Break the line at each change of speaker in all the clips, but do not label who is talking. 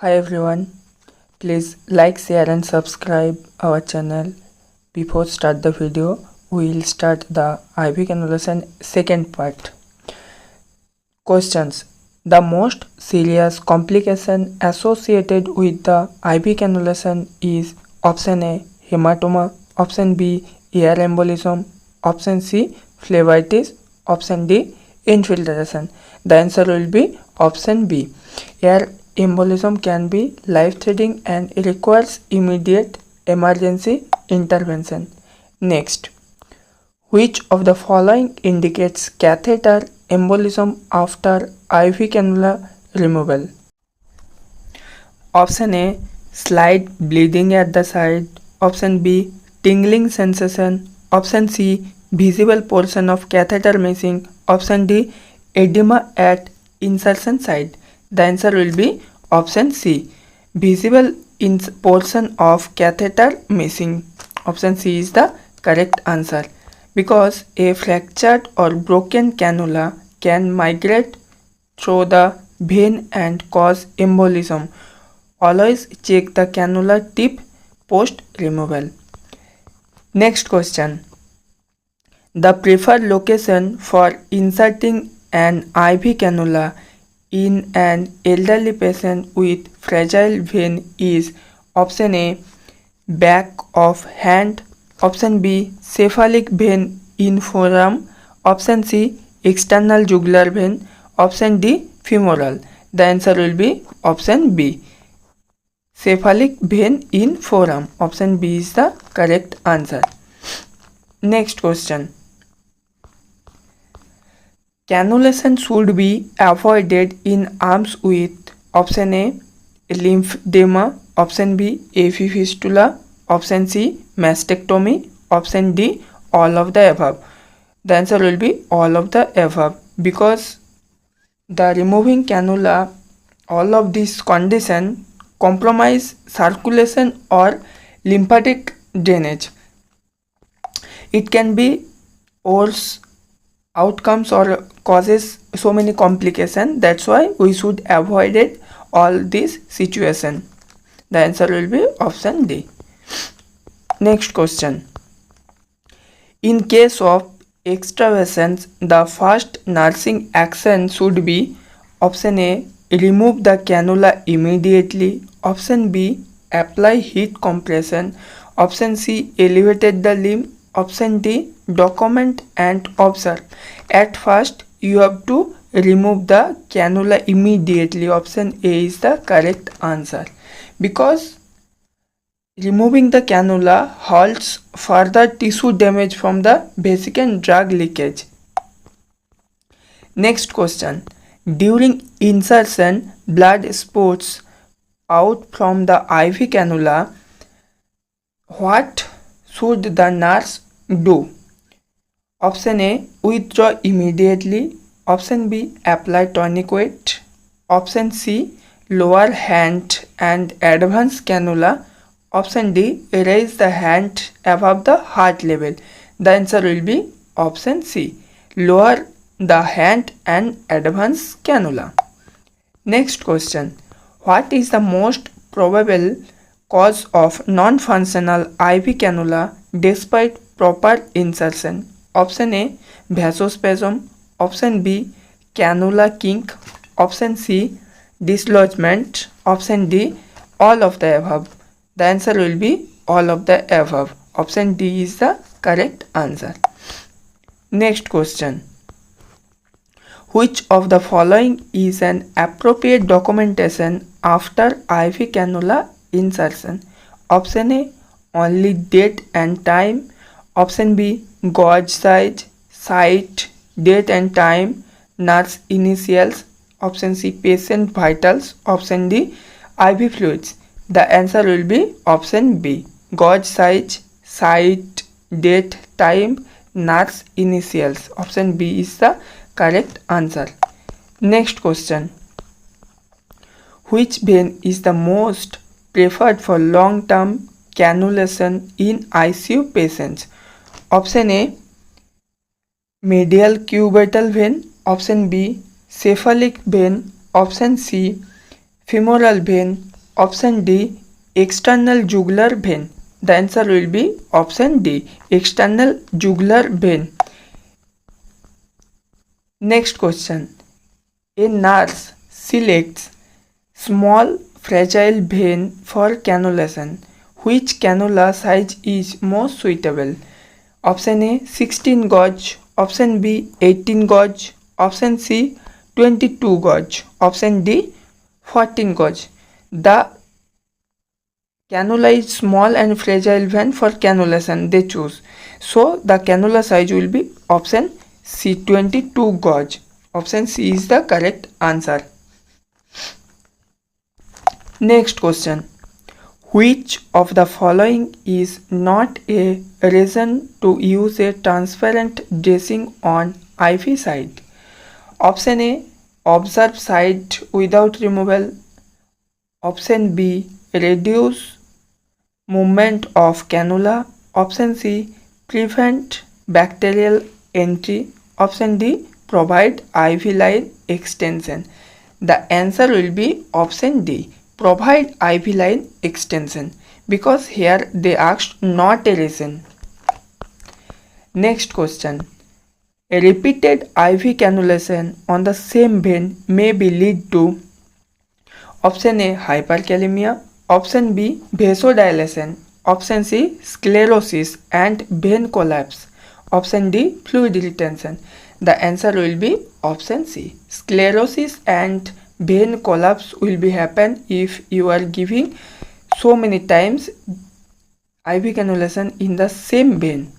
Hi everyone, please like, share and subscribe our channel. Before start the video, we will start the IV cannulation second part. Questions. The most serious complication associated with the IV cannulation is option A, hematoma, option B, air embolism, option C, phlebitis, option D, infiltration. The answer will be option B. Air embolism can be life-threatening and requires immediate emergency intervention. Next, which of the following indicates catheter embolism after IV cannula removal? Option A, slight bleeding at the side. Option B, tingling sensation. Option C, visible portion of catheter missing. Option D, edema at insertion site. The answer will be option C, visible portion of catheter missing. Option C is the correct answer, because a fractured or broken cannula can migrate through the vein and cause embolism. Always check the cannula tip post removal. Next question. The preferred location for inserting an IV cannula in an elderly patient with fragile vein is option A, back of hand, option B, cephalic vein in forearm, option C, external jugular vein, option D, femoral. The answer will be option B, cephalic vein in forearm. Option B is the correct answer. Next question. Cannulation should be avoided in arms with option A, lymphedema, option B, AV fistula, option C, mastectomy, option D, all of the above. The answer will be all of the above, because the removing cannula, all of these conditions compromise circulation or lymphatic drainage. It can be worse outcomes or causes so many complications. That's why we should avoid it, all these situation. The answer will be option D. Next question. In case of extravasance, the first nursing action should be option A, remove the cannula immediately, option B, apply heat compression, option C, elevated the limb, option D, document and observe. At first you have to remove the cannula immediately. Option A is the correct answer, because removing the cannula halts further tissue damage from the vesicant drug leakage. Next question. During insertion, blood spurts out from the IV cannula. What should the nurse do? Option A, withdraw immediately. Option B, apply tourniquet. Option C, lower hand and advance cannula. Option D, raise the hand above the heart level. The answer will be option C, lower the hand and advance cannula. Next question. What is the most probable cause of non-functional IV cannula despite proper insertion? Option A, vasospasm. Option B, cannula kink. Option C, dislodgement. Option D, all of the above. The answer will be all of the above. Option D is the correct answer. Next question. Which of the following is an appropriate documentation after IV cannula insertion? Option A, only date and time. Option B, gauge size, site, date and time, nurse initials. Option C, patient vitals. Option D, IV fluids. The answer will be option B, gauge size, site, date, time, nurse initials. Option B is the correct answer. Next question. Which vein is the most preferred for long-term cannulation in ICU patients? Option A, medial cubital vein. Option B, cephalic vein. Option C, femoral vein. Option D, external jugular vein. The answer will be option D, external jugular vein. Next question. A nurse selects small fragile vein for cannulation. Which cannula size is most suitable? Option A, 16 gauge. Option B, 18 gauge. Option C, 22 gauge. Option D, 14 gauge. The cannula is small and fragile vein for cannulation they choose. So the cannula size will be option C, 22 gauge. Option C is the correct answer. Next question. Which of the following is not a reason to use a transparent dressing on IV side? Option A, observe side without removal. Option B, reduce movement of cannula. Option C, prevent bacterial entry. Option D, provide IV line extension. The answer will be option D, provide IV line extension, because here they asked not a reason. Next question. A repeated IV cannulation on the same vein may be lead to option A, hyperkalemia. Option B, vasodilation. Option C, sclerosis and vein collapse. Option D, fluid retention. The answer will be option C. Sclerosis and vein collapse will be happen if you are giving so many times IV cannulation in the same vein.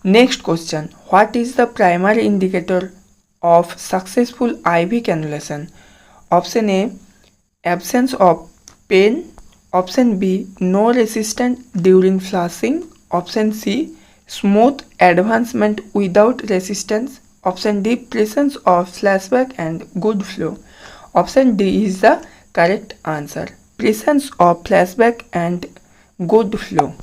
Next question. What is the primary indicator of successful IV cannulation? Option A, absence of pain. Option B, no resistance during flushing. Option C, smooth advancement without resistance. Option D, presence of flashback and good flow. Option D is the correct answer. Presence of flashback and good flow.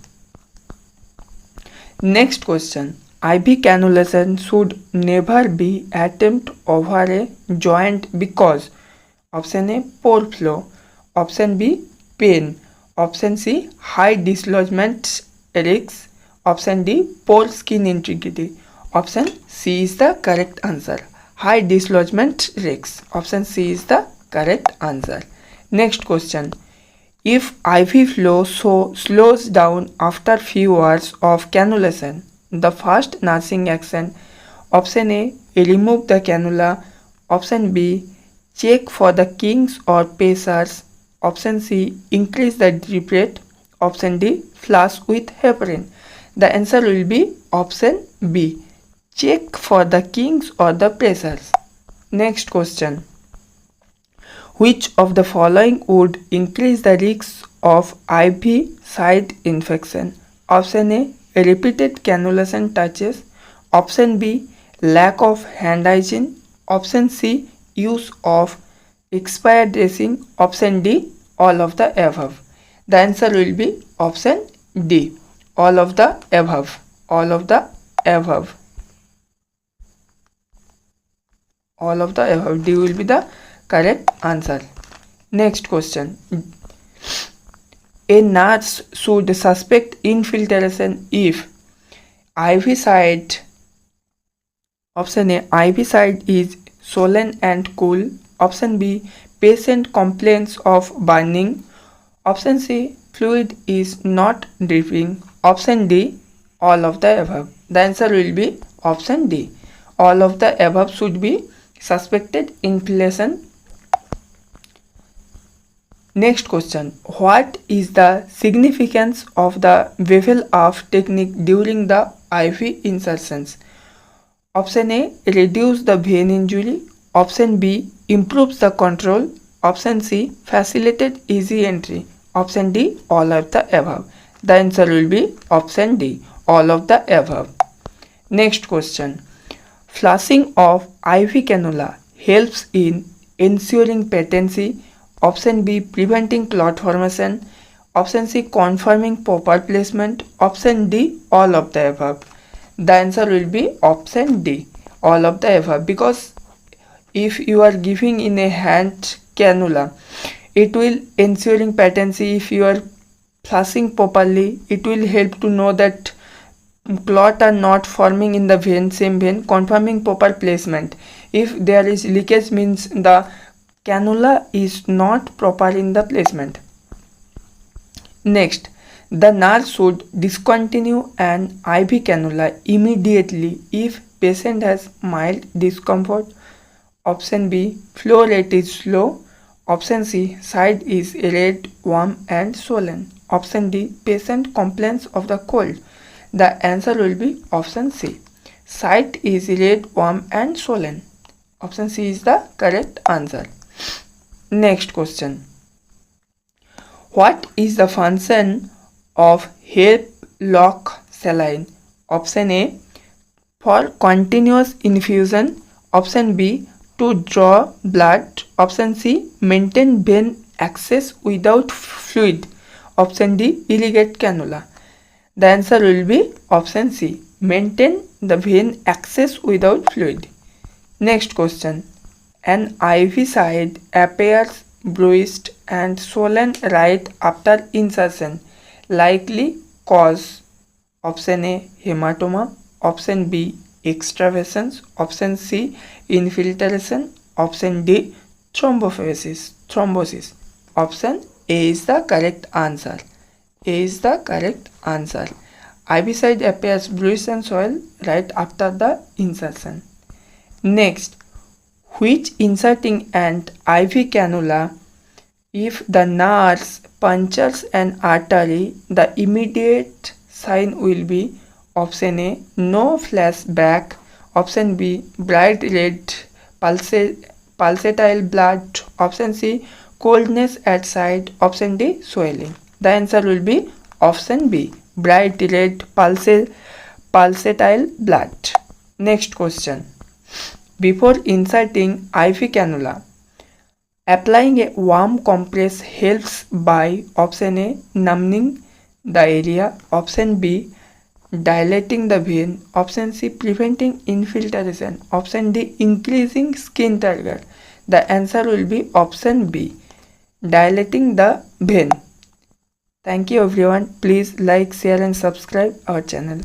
Next question. IV cannulation should never be attempted over a joint because option A, poor flow. Option B, pain. Option C, high dislodgement risks. Option D, poor skin integrity. Option C is the correct answer. High dislodgement risks. Option C is the correct answer. Next question. If IV flow slows down after few hours of cannulation, the first nursing action, option A, remove the cannula. Option B, check for the kinks or pressures. Option C, increase the drip rate. Option D, flush with heparin. The answer will be option B, check for the kinks or the pressures. Next question. Which of the following would increase the risk of IV site infection? Option A, repeated cannulation touches. Option B, lack of hand hygiene. Option C, use of expired dressing. Option D, all of the above. The answer will be option D, all of the above. All of the above. All of the above. D will be the correct answer. Next question. A nurse should suspect infiltration if IV site, option A, IV site is swollen and cool. Option B, patient complains of burning. Option C, fluid is not dripping. Option D, all of the above. The answer will be option D. All of the above should be suspected infiltration. Next question. What is the significance of the Wavell-Off technique during the IV insertions? Option A, reduce the vein injury. Option B, improves the control. Option C, facilitated easy entry. Option D, all of the above. The answer will be option D, all of the above. Next question. Flushing of IV cannula helps in ensuring patency. Option B, preventing clot formation. Option C, confirming proper placement. Option D, all of the above. The answer will be option D, all of the above, because if you are giving in a hand cannula, it will ensuring patency. If you are flushing properly, it will help to know that clot are not forming in the vein, same vein, confirming proper placement. If there is leakage, means the cannula is not proper in the placement. Next, the nurse should discontinue an IV cannula immediately if patient has mild discomfort. Option B, flow rate is slow. Option C, side is red, warm and swollen. Option D, patient complains of the cold. The answer will be option C. Side is red, warm and swollen. Option C is the correct answer. Next question. What is the function of HELP lock saline? Option A, for continuous infusion. Option B, to draw blood. Option C, maintain vein access without fluid. Option D, irrigate cannula. The answer will be option C, maintain the vein access without fluid. Next question. An IV side appears bruised and swollen right after insertion. Likely cause. Option A, hematoma. Option B, extravasations. Option C, infiltration. Option D, thrombosis. Option A is the correct answer. A is the correct answer. IV side appears bruised and swollen right after the insertion. Next, which inserting an IV cannula, if the nurse punctures an artery, the immediate sign will be option A, no flashback. Option B, bright red pulsatile blood. Option C, coldness at site. Option D, swelling. The answer will be option B, bright red pulsatile blood. Next question. Before inserting IV cannula, applying a warm compress helps by option A, numbing the area. Option B, dilating the vein. Option C, preventing infiltration. Option D, increasing skin turgor. The answer will be option B, dilating the vein. Thank you everyone. Please like, share and subscribe our channel.